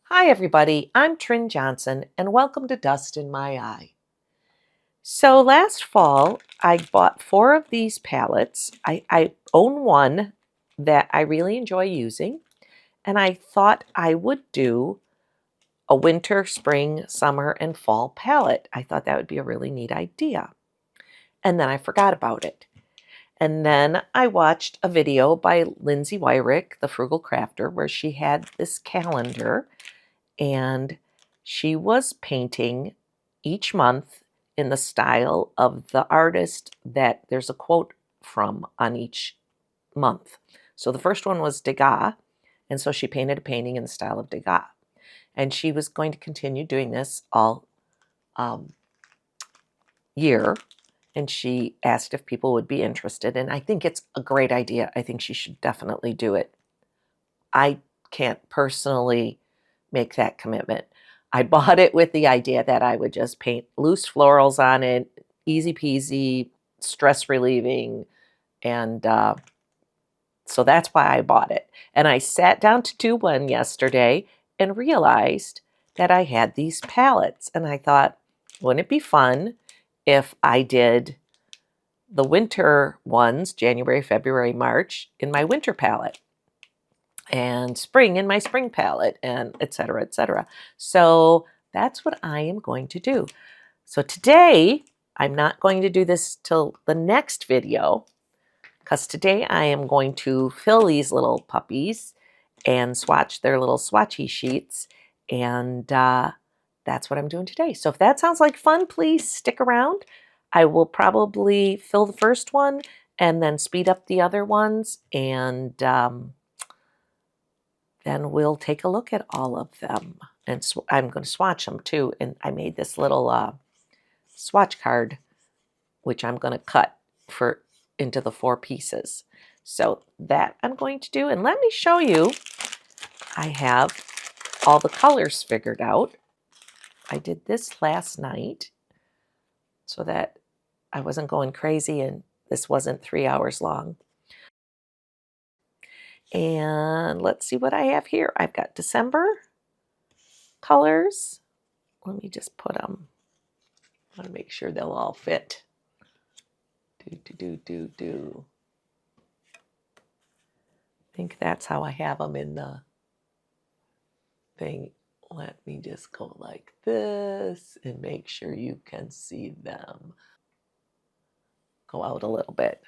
Hi everybody, I'm Trin Johnson and welcome to Dust in My Eye. So last fall I bought 4 of these palettes. I own one that I really enjoy using, and I thought I would do a winter, spring, summer, and fall palette. I thought that would be a really neat idea. And then I forgot about it. And then I watched a video by Lindsay Wyrick, the Frugal Crafter, where she had this calendar and she was painting each month in the style of the artist that there's a quote from on each month. So the first one was Degas, and so she painted a painting in the style of Degas. And she was going to continue doing this all year, and she asked if people would be interested, and I think it's a great idea. I think she should definitely do it. I can't personally make that commitment. I bought it with the idea that I would just paint loose florals on it, easy peasy, stress relieving, and so that's why I bought it. And I sat down to do one yesterday and realized that I had these palettes, and I thought, wouldn't it be fun if I did the winter ones, January, February, March, in my winter palette, and spring in my spring palette, and etc., etc. So that's what I am going to do. So today, I'm not going to do this till the next video, because today I am going to fill these little puppies and swatch their little swatchy sheets, and that's what I'm doing today. So if that sounds like fun, please stick around. I will probably fill the first one and then speed up the other ones, and then we'll take a look at all of them. And I'm going to swatch them too. And I made this little swatch card, which I'm going to cut into the 4 pieces. So that I'm going to do. And let me show you, I have all the colors figured out. I did this last night so that I wasn't going crazy and this wasn't 3 hours long. And let's see what I have here. I've got December colors. Let me just put them. I want to make sure they'll all fit. I think that's how I have them in the thing. Let me just go like this and make sure you can see them. Go out a little bit.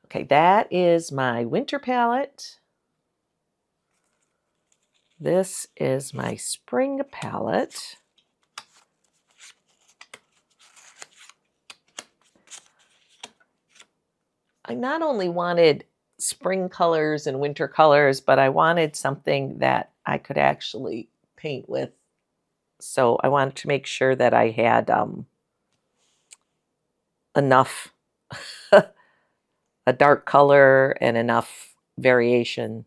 Okay, that is my winter palette. This is my spring palette. I not only wanted spring colors and winter colors, but I wanted something that I could actually paint with. So I wanted to make sure that I had enough a dark color and enough variation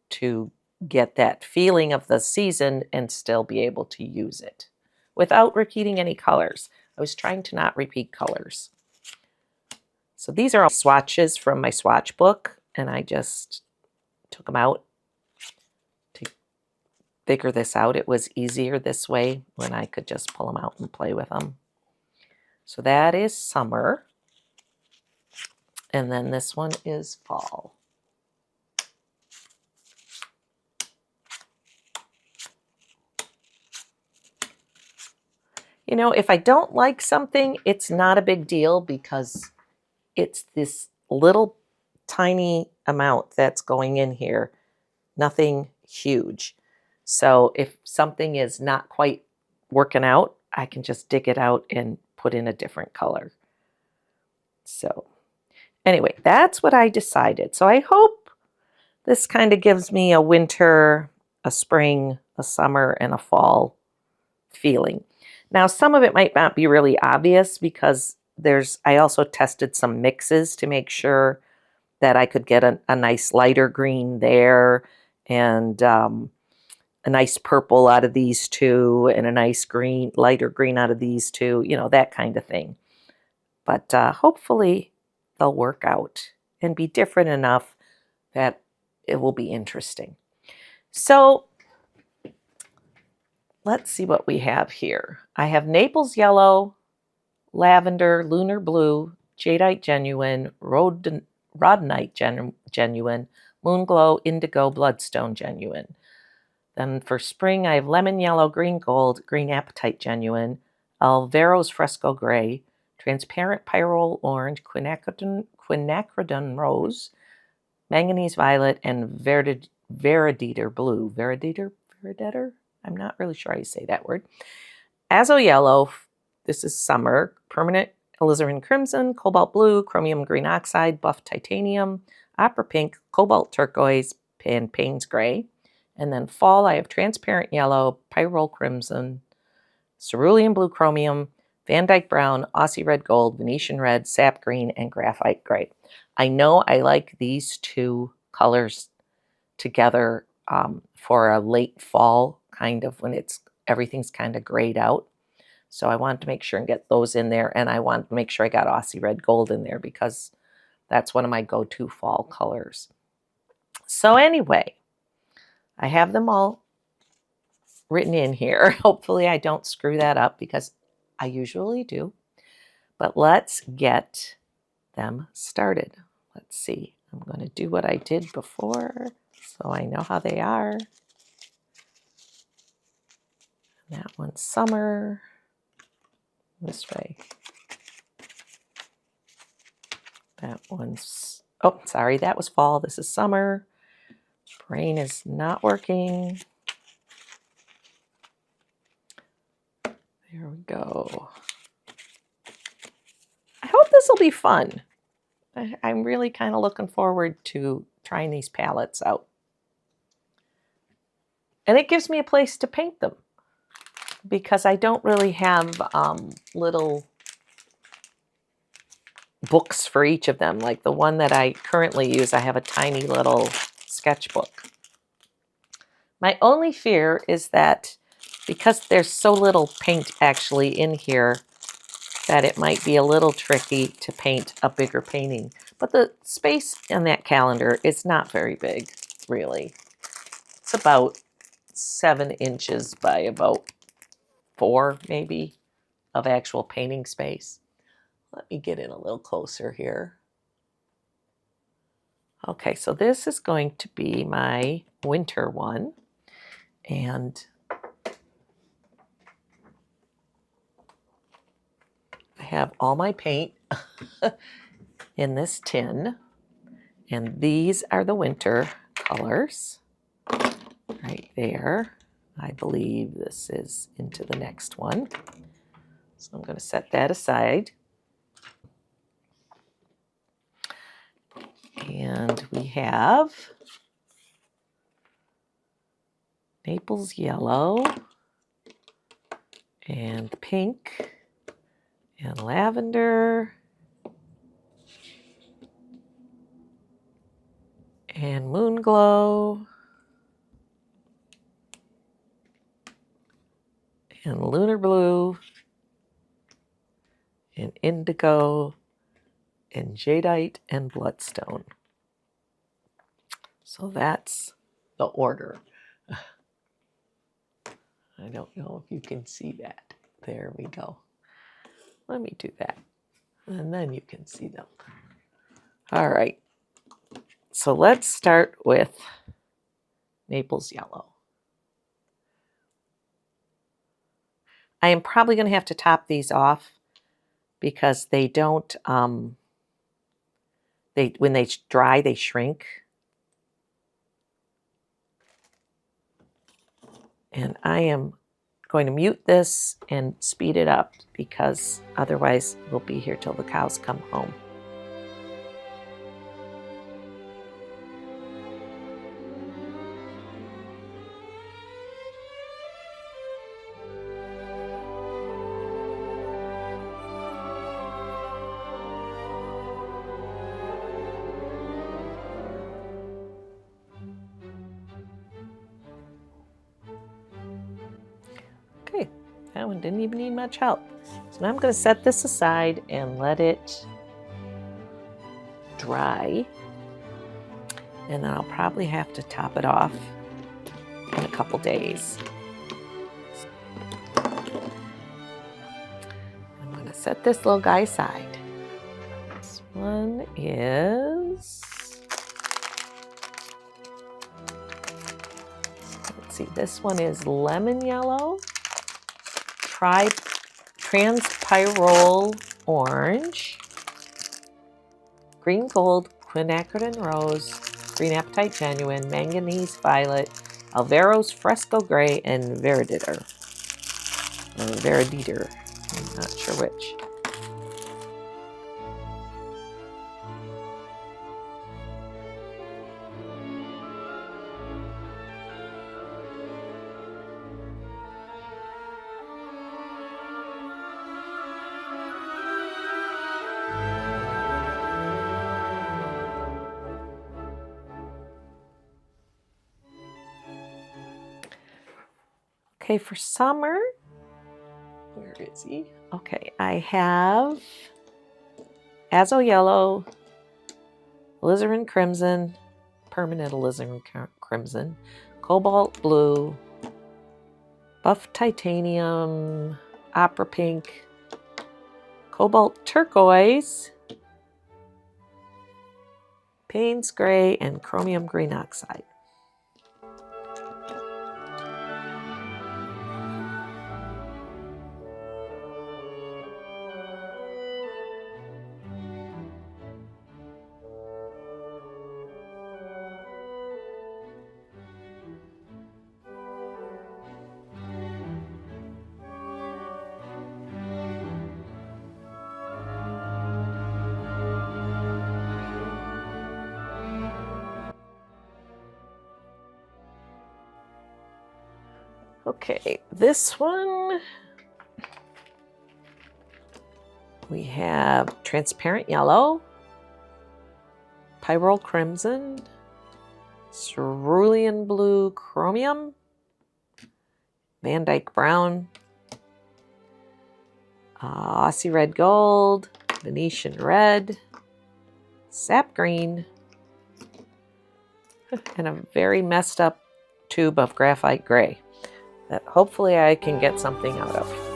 to get that feeling of the season and still be able to use it without repeating any colors. I was trying to not repeat colors. So these are all swatches from my swatch book, and I just took them out to figure this out. It was easier this way when I could just pull them out and play with them. So that is summer. And then this one is fall. You know, if I don't like something, it's not a big deal because it's this little tiny amount that's going in here, nothing huge. So if something is not quite working out, I can just dig it out and put in a different color. So anyway, that's what I decided. So I hope this kind of gives me a winter, a spring, a summer, and a fall feeling. Now, some of it might not be really obvious because I also tested some mixes to make sure that I could get a nice lighter green there, and a nice purple out of these two, and a nice green, lighter green out of these two, you know, that kind of thing. But hopefully they'll work out and be different enough that it will be interesting. So let's see what we have here. I have Naples Yellow, Lavender, Lunar Blue, Jadeite Genuine, Rhodonite Genuine, Moonglow, Indigo, Bloodstone Genuine. Then for spring, I have Lemon Yellow, Green Gold, Green Apatite Genuine, Alvaro's Fresco Gray, Transparent Pyrrole Orange, Quinacridone Rose, Manganese Violet, and Verideter Blue. Verideter? I'm not really sure how you say that word. Azo Yellow, this is summer, Permanent Alizarin Crimson, Cobalt Blue, Chromium Green Oxide, Buff Titanium, Opera Pink, Cobalt Turquoise, and Payne's Gray. And then fall, I have Transparent Yellow, Pyrrole Crimson, Cerulean Blue Chromium, Dyck Brown, Aussie Red Gold, Venetian Red, Sap Green, and Graphite Gray. I know I like these two colors together for a late fall, kind of when everything's kind of grayed out. So I wanted to make sure and get those in there, and I wanted to make sure I got Aussie Red Gold in there because that's one of my go-to fall colors. So anyway, I have them all written in here. Hopefully I don't screw that up because I usually do. But let's get them started. Let's see. I'm going to do what I did before so I know how they are. That one's summer. This way. That one's, oh, sorry, that was fall. This is summer. Brain is not working. There we go. I hope this will be fun. I'm really kind of looking forward to trying these palettes out. And it gives me a place to paint them because I don't really have little books for each of them. Like the one that I currently use, I have a tiny little sketchbook. My only fear is that because there's so little paint actually in here, that it might be a little tricky to paint a bigger painting. But the space in that calendar is not very big, really. It's about 7 inches by about 4, maybe, of actual painting space. Let me get in a little closer here. Okay, so this is going to be my winter one. And I have all my paint in this tin. And these are the winter colors right there. I believe this is into the next one. So I'm going to set that aside. And we have Naples Yellow and pink and lavender and Moonglow and Lunar Blue and Indigo and Jadeite and Bloodstone. So that's the order. I don't know if you can see that. There we go. Let me do that. And then you can see them. All right. So let's start with Naples Yellow. I am probably going to have to top these off because they don't, when they dry, they shrink. And I am going to mute this and speed it up because otherwise we'll be here till the cows come home. Okay, that one didn't even need much help. So now I'm going to set this aside and let it dry. And then I'll probably have to top it off couple days. I'm going to set this little guy aside. This one is, let's see, this one is lemon yellow, Pyrrole orange, green gold, Quinacridone Rose, green Apatite Genuine, Manganese Violet, Alvaro's Fresco Gray, and Verideter. Or Verideter. I'm not sure which. Okay, for summer, where is he? Okay, I have Azo Yellow, Alizarin Crimson, permanent Alizarin Crimson, Cobalt Blue, Buff Titanium, Opera Pink, Cobalt Turquoise, Payne's Gray, and Chromium Green Oxide. Okay, this one, we have transparent yellow, Pyrrole Crimson, Cerulean Blue Chromium, Dyck Brown, Aussie Red Gold, Venetian Red, Sap Green, and a very messed up tube of Graphite Gray that hopefully I can get something out of.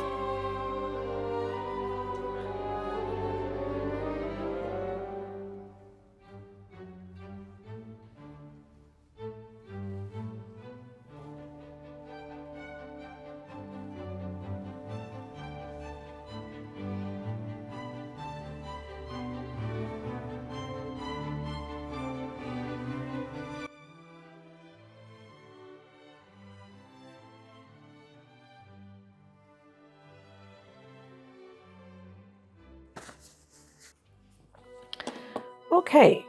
Okay,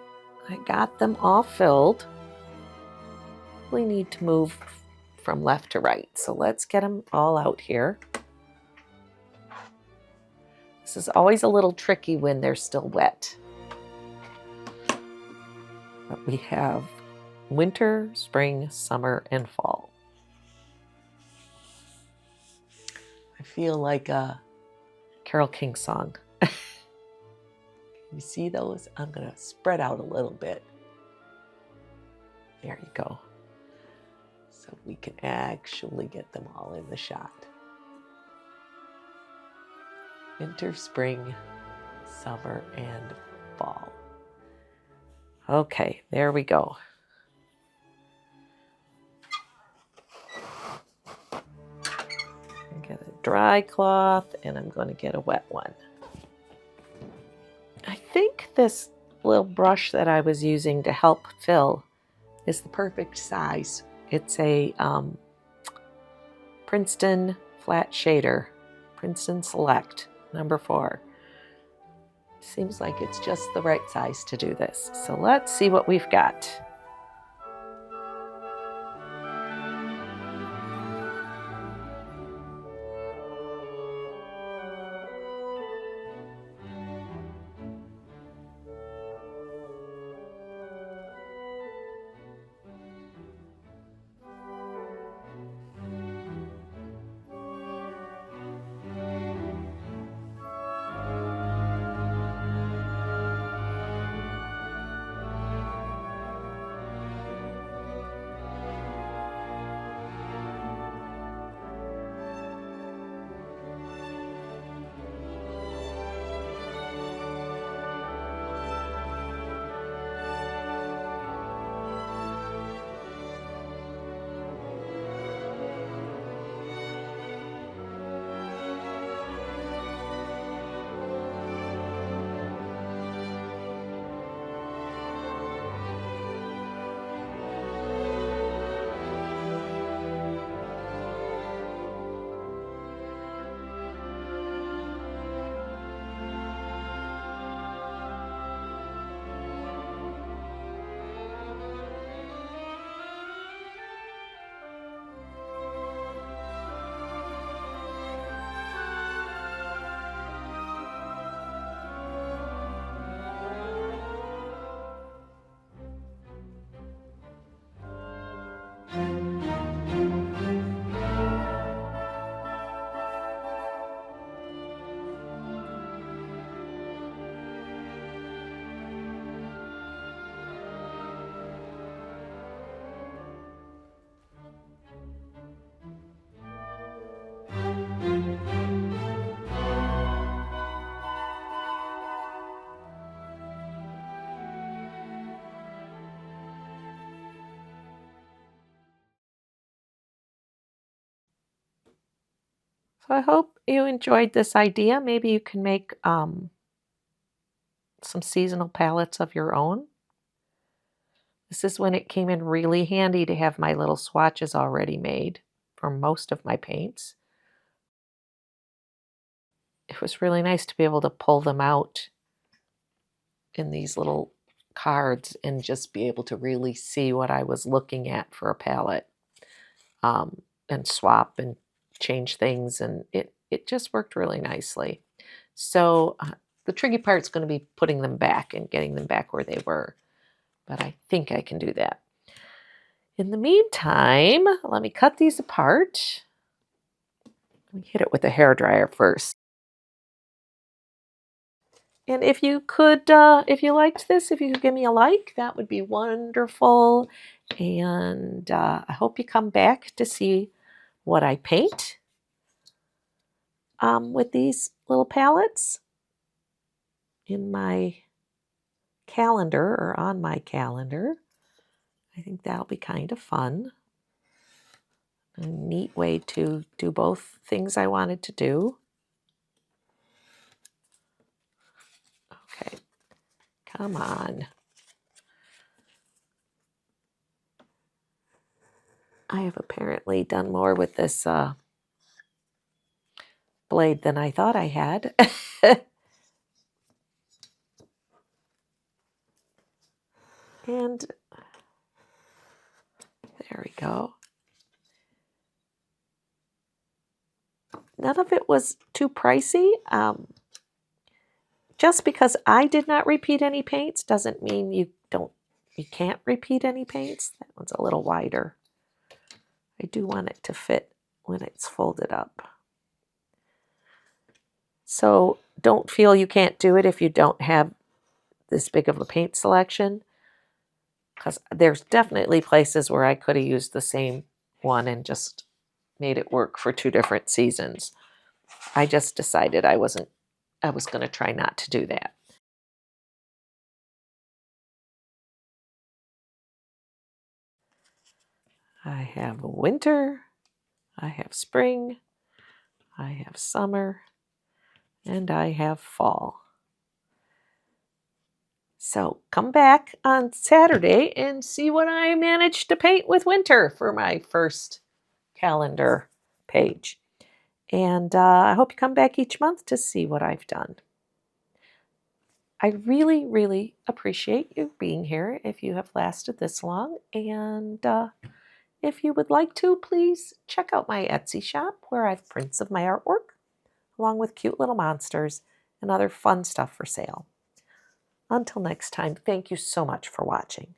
I got them all filled. We need to move from left to right, so let's get them all out here. This is always a little tricky when they're still wet. But we have winter, spring, summer, and fall. I feel like a Carole King song. You see those? I'm going to spread out a little bit. There you go. So we can actually get them all in the shot. Winter, spring, summer, and fall. Okay, there we go. Get a dry cloth, and I'm going to get a wet one. I think this little brush that I was using to help fill is the perfect size. It's a Princeton flat shader, Princeton Select, number 4. Seems like it's just the right size to do this. So let's see what we've got. So I hope you enjoyed this idea. Maybe you can make some seasonal palettes of your own. This is when it came in really handy to have my little swatches already made for most of my paints. It was really nice to be able to pull them out in these little cards and just be able to really see what I was looking at for a palette, and swap and change things, and it just worked really nicely. So the tricky part is going to be putting them back and getting them back where they were, but I think I can do that. In the meantime, let me cut these apart. Let me hit it with a hairdryer first. And if you could, if you liked this, if you could give me a like, that would be wonderful. And I hope you come back to see what I paint with these little palettes in my calendar or on my calendar. I think that'll be kind of fun. A neat way to do both things I wanted to do. Okay, come on. I have apparently done more with this blade than I thought I had. And there we go. None of it was too pricey. Just because I did not repeat any paints doesn't mean you can't repeat any paints. That one's a little wider. I do want it to fit when it's folded up. So don't feel you can't do it if you don't have this big of a paint selection, because there's definitely places where I could have used the same one and just made it work for two different seasons. I just decided I was going to try not to do that. I have winter, I have spring, I have summer, and I have fall. So come back on Saturday and see what I managed to paint with winter for my first calendar page. And I hope you come back each month to see what I've done. I really, really appreciate you being here if you have lasted this long. And if you would like to, please check out my Etsy shop where I have prints of my artwork, along with cute little monsters and other fun stuff for sale. Until next time, thank you so much for watching.